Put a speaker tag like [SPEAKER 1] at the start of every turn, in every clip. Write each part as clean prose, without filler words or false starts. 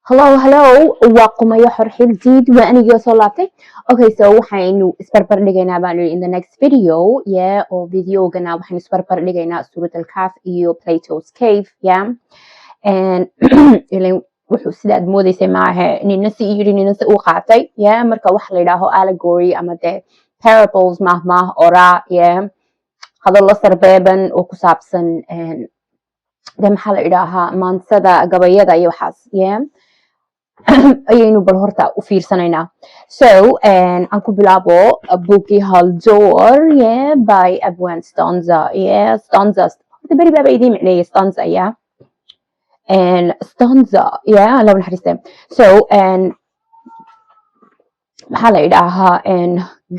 [SPEAKER 1] Hello, welcome to Horhil Deed. Okay, so waxaynu isbarbar dhigaynaa baan in the next video, yeah, oo videogana waxaynu isbarbar dhigaynaa Surat al-Kahf iyo Plato's Cave, yeah. And ileen wuxuu sidaad moodaysay maaha nina si yiri nina si u qaatay, yeah, marka wax la yiraahdo allegory ama de parables mahmah ora, yeah. Hadallo sarbeeban oo ku saabsan de maxaa la yiraahaa maansada gabayada iyo waxaas, yeah. ayaynu bal horta u fiirsanaynaa. So, aan ku bilaabo buuggii Haldor, yeah, by Abwan Stanza, yeah, stanza. Horta beri baaba idiin micneeyay stanza, yeah. And stanza, yeah, laba naxariiste. So, maxaa la yidhaahaa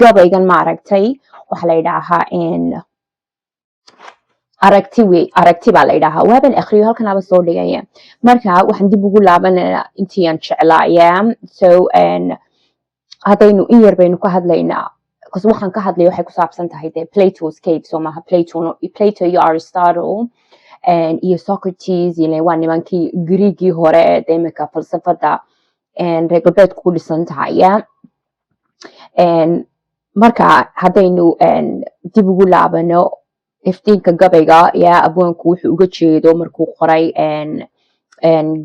[SPEAKER 1] gabaygan ma aragtay waxaa la yidhaahaa aragti baa la yidhaahaa waaban akhriyo halkan aba soo dhigaya marka waxaan dib ugu laabanaynaa intii aan jeclaa so haddaynu in yar baynu ka hadlaynaa because waxaan ka hadlaya waxay ku saabsan tahay de Plato's Cave soo maaha Plato iyo Aristotle iyo Socrates waa nimankii Greegii hore de imika falsafada reer galbeedku ku dhisan tahay marka haddaynu dib ugu laabano iftiinka gabayga yaa abwaanku wuxuu uga jeedo markuu qoray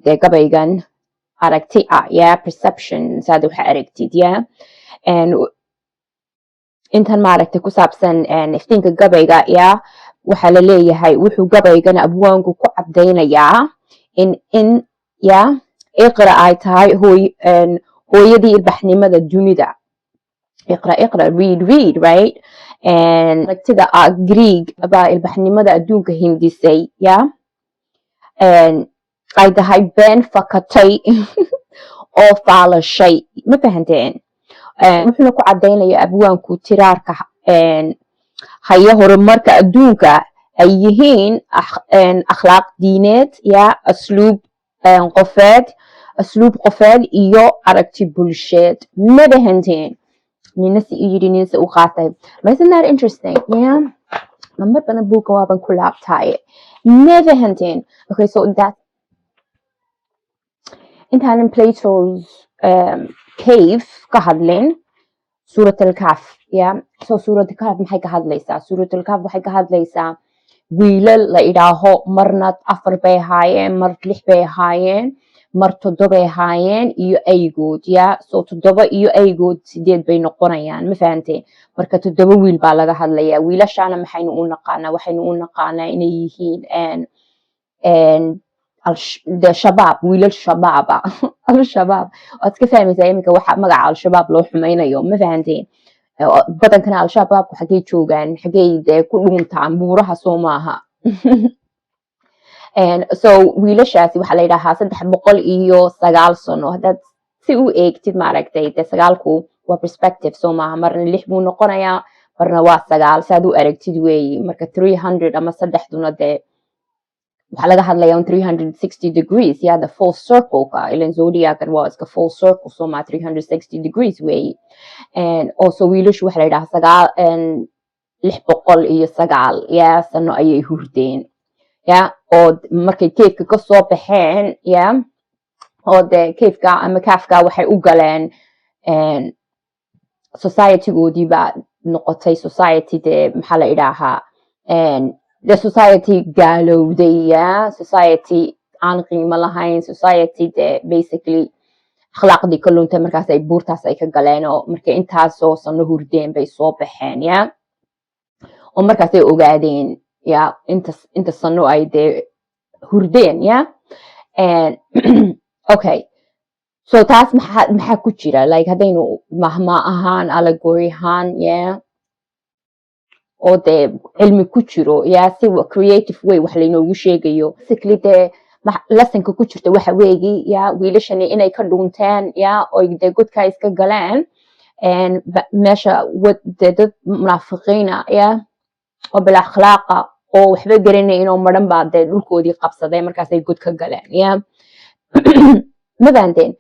[SPEAKER 1] de gabaygan aragti yaa perception saad waxa aragtid intan maaragtay ku saabsan iftiinka gabayga yaa waxaa la leeyahay wuxuu gabaygan abwaanku ku cadaynayaa in yaa iqra ay tahay hooyadii ilbaxnimada dunida اقرأ read right and aragtida Greek baa ilbaxnimada adduunka hindisay and ay tahay been fakatay oo faalashay ma fahanteen wuxuuna ku cadaynayaa abwaanku tiraarka haya horumarka adduunka ay yihiin akhlaaq diineed asluub qofeed iyo aragti bulsheed ma fahanteen ninasi yiri ninasi u qaatay isn't that interesting number badan buuga waaban ku laabtay never hunting okay so that intaan Plato's cave ka hadlin Surat al-Kahf so Surat al-Kahf maxay ka hadlaysaa Surat al-Kahf waxay ka hadlaysaa wiilal la idhaaho marna 4 bay ahaayeen mar 6 bay ahaayeen mar 7 bay ahaayeen iyo aygood so 7 iyo aygood 8 bay noqonayaan ma fahanteen marka 7 wiil baa laga hadlayaa wiilashaana waxaynu u naqaanaa inay yihiin al-shabaab wiilal shabaaba al-shabaab waad ka fahmaysaa iminka waxa magaca al-shabaab loo xumaynayo ma fahanteen badankana al-shabaabku xagee joogaan xagee ku dhuntaan buuraha soo maaha so wiilashaasi waxaa la yidhaahaa 309 sano haddaad si u eegtid maaragtay de 9ku waa perspective soo maaha marna 6 buu noqonayaa marna waa 9 saad u aragtid weeyi marka 300 ama 3duna de waxaa laga hadlayaa 360 degrees the full circle ka ilan zodiacan waa iska full circle soo maaha 360 degrees weeyi and also wiilashu waxaa la yidhahaa 609 sano ayay hurdeen oo markay keefka ka soo baxeen oo de keefka ama kaafka waxay u galeen society-goodii baa noqotay society de maxaa la idhaahaa de society gaalowday society aan qiimo lahayn society de basically akhlaaqdii ka luntay markaas ay buurtaas ay ka galeen oo markay intaasoo sano hurdeen bay soo baxeen oo markaas ay ogaadeen inta sano ay de hurdeen and okay so taas maxaa ku jira like haddaynu mahma ahaan allegory ahaan oo de cilmi ku jiro si creative way wax laynoogu sheegayo basically de lessonka ku jirta waxa weegi wiilashani inay ka dhunteen oo de godka iska galeen meesha de dad munaafiqiina oo bil akhlaaqa oo waxba garanayeen oo maran baa de dhulkoodii qabsaday markaas ay god ka galeen ma fahanteen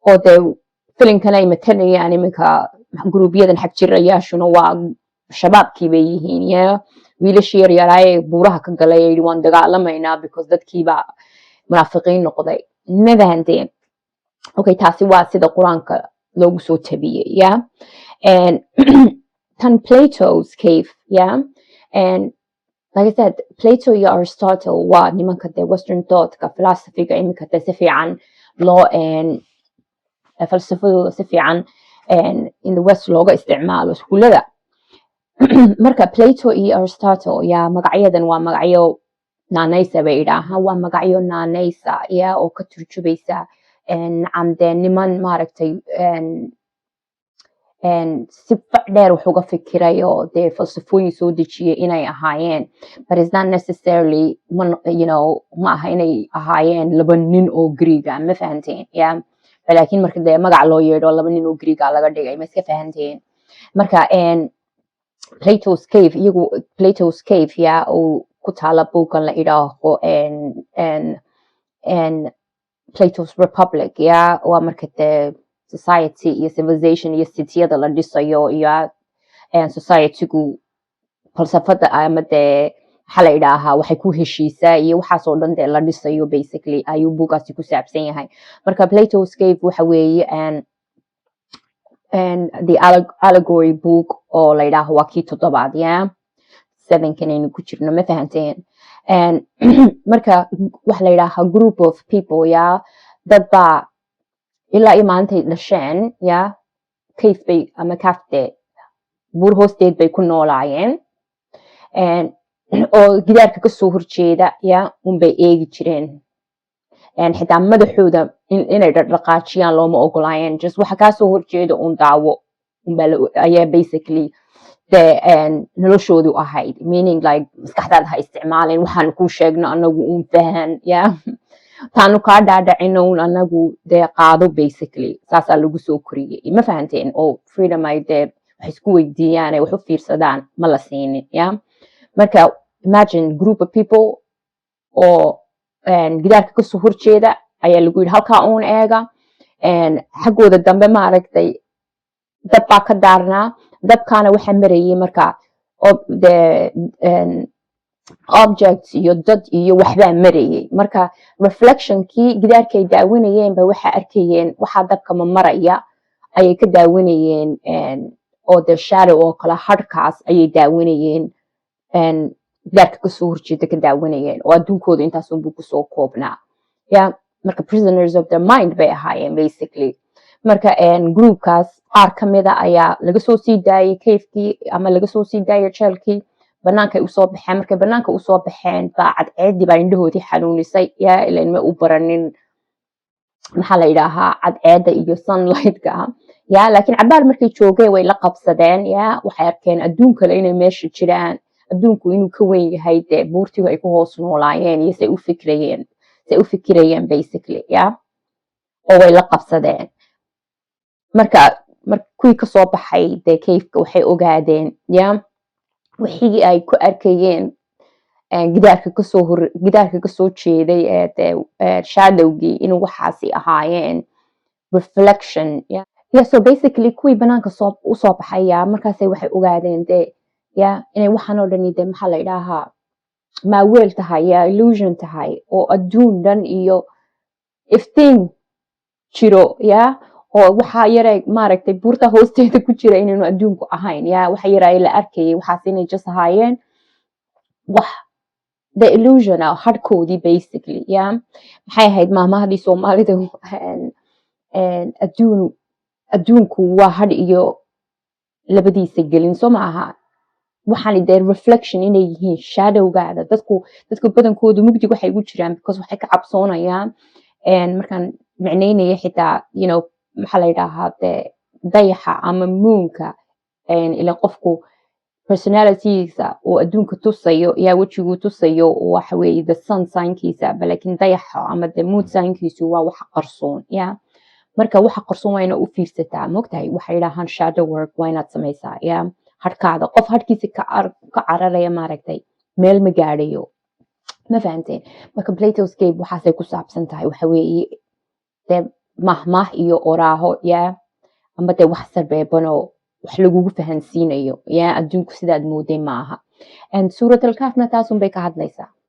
[SPEAKER 1] oo de filimkan ay matalayaan iminka gruubyadan xag jirayaashuna waa shabaabkii bay yihiin wiilashii yaryaraaye buuraha ka galay waan dagaalamaynaa because dadkiibaa munaafiqiin noqday ma fahanteen okay taasi waa sida quraanka loogu soo tabiyey yeah and tan Plato's cave yeah and like I said Plato iyo Aristotle waa nimanka de western thought-ka philosophy-ga iminka de si fiican loo falsafadooda si fiican in the west looga isticmaalo iskuulada marka Plato iyo Aristotle yaa magacyadan waa magacyo naanaysa bay idhaahaan waa magacyo naanaysa yaa oo ka turjubaysa camde niman maaragtay si dheer wax uga fikiray oo dee falsafooyin soo dejiyay inay ahaayeen but it's not necessarily ma aha inay ahaayeen laba nin oo Greega ma fahanteen yeah laakiin marka dee magac loo yeedho laba nin oo Greega laga dhigay ma iska fahanteen marka Plato's cave yeah oo ku taala buugan la idhaaho Plato's Republic yeah waa marka dee society iyo civilization iyo cityada la dhisayo iyo society-gu falsafada ama dee waxaa la idhaahaa waxay ku heshiisaa iyo waxaas oo dhan dee la dhisayo basically ayuu buugaasi ku saabsan yahay marka Plato's cave waxa weeye the allegory book oo la idhaaho waa kii 7 yeah 7kan aynu ku jirno ma fahanteen marka waxa la idhaahaa group of people yeah dad baa ilaa iyo maalintay dhasheen yeah cave bay ama kafte buur hoosteed bay ku noolaayeen oo gidaarka kasoo horjeeda yeah unbay eegi jireen xitaa madaxooda inay dhaqaajiyaan looma ogolaayeen just waxa kaasoo horjeeda un daawo ayaa basically noloshoodu ahayd meaning like maskaxdaada ha isticmaalin waxaan kuu sheegno anagu un fahan yeah taanu kaa dhaadhacino un anagu dee qaado basically saasaa lagu soo koriyey ma fahanteen oo freedom ay dee wax isku weydiiyaan ay wax u fiirsadaan ma la siinin yeah marka imagine group of people oo gidaarka kasoo horjeeda ayaa lagu yidhi halkaa uun eega xaggooda dambe maaragtay dab baa ka daarnaa dabkaana waxaa marayay marka objects iyo dad iyo waxbaa marayay marka reflectionkii gidaarkay daawanayeen ba waxaa arkayeen waxaa dabka ma maraya ayay ka daawanayeen oo the shadow oo kale hadhkaas ayay daawanayeen gidaarka kasoo horjeeda ka daawanayeen oo adduunkooda intaasunbuu kusoo koobnaa yeah marka prisoners of their mind bay ahaayeen basically marka groupkaas qaar kamida ayaa laga soo sii daayay cave-kii ama laga soo sii daayay jeelkii banaanka ay usoo baxeen markay banaanka usoo baxeen baa cadceedii baa indhahoodii xanuunisay yaa ilan ma u baranin maxaa la yidhaahaa cadceeda iyo sunlight-ka yaa laakiin cabaar markay joogeen way la qabsadeen yaa waxay arkeen adduun kale inay meesha jiraan adduunku inuu ka weyn yahay dee buurtigu ay ku hoos noolaayeen iyo say u fikirayeen basically yaa oo way la qabsadeen marka kuwii kasoo baxay dee cave-ka waxay ogaadeen yaa wixii ay ku arkayeen gidaarka kasoo jeeday ee shadowgii inuu waxaasi ahaayeen reflection yeah so basically kuwii banaanka usoo baxaya markaasay waxay ogaadeen dee yeah inay waxaan oo dhani dee maxaa la idhaahaa maaweel tahay yaa illusion tahay oo adduun dhan iyo iftiin jiro yeah oo waxaa yaray maaragtay buurta hoosteeda ku jira inaynu adduunku ahayn yaa waxa yaray la arkayay waxaas inay just ahaayeen wax the illusion ah hadhkoodii basically yeah maxay ahayd maamahdii Soomaalida adduunku waa hadh iyo labadiisa gelin soo ma aha waxaan dee reflection inay yihiin shadowgaada dadku badankoodu mugdig waxay ugu jiraan because waxay ka cabsoonayaan markaan macnaynaya xitaa maxaa la yidhaahaa dee dayaxa ama moonka ila qofku personalitygiisa oo adduunka tusayo yaa wejiguu tusayo waxa weeye the sun signkiisa laakiin dayaxa ama the moon signkiisu waa waxa qarsoon yaa marka waxa qarsoon waa inaad u fiirsataa mogtahay waxay yidhaahaan shadow work waa inaad samaysaa yaa hadhkaada qof hadhkiisa ka cararaya maaragtay meel ma gaadhayo ma fahanteen marka Plato's cave waxaasay ku saabsan tahay waxa weeye dee mahmah iyo oraaho yaa ama dee wax sarbeebanoo wax lagugu fahansiinayo yaa adduunku sidaad mooday maaha suuratul kahfna taasun bay ka hadlaysaa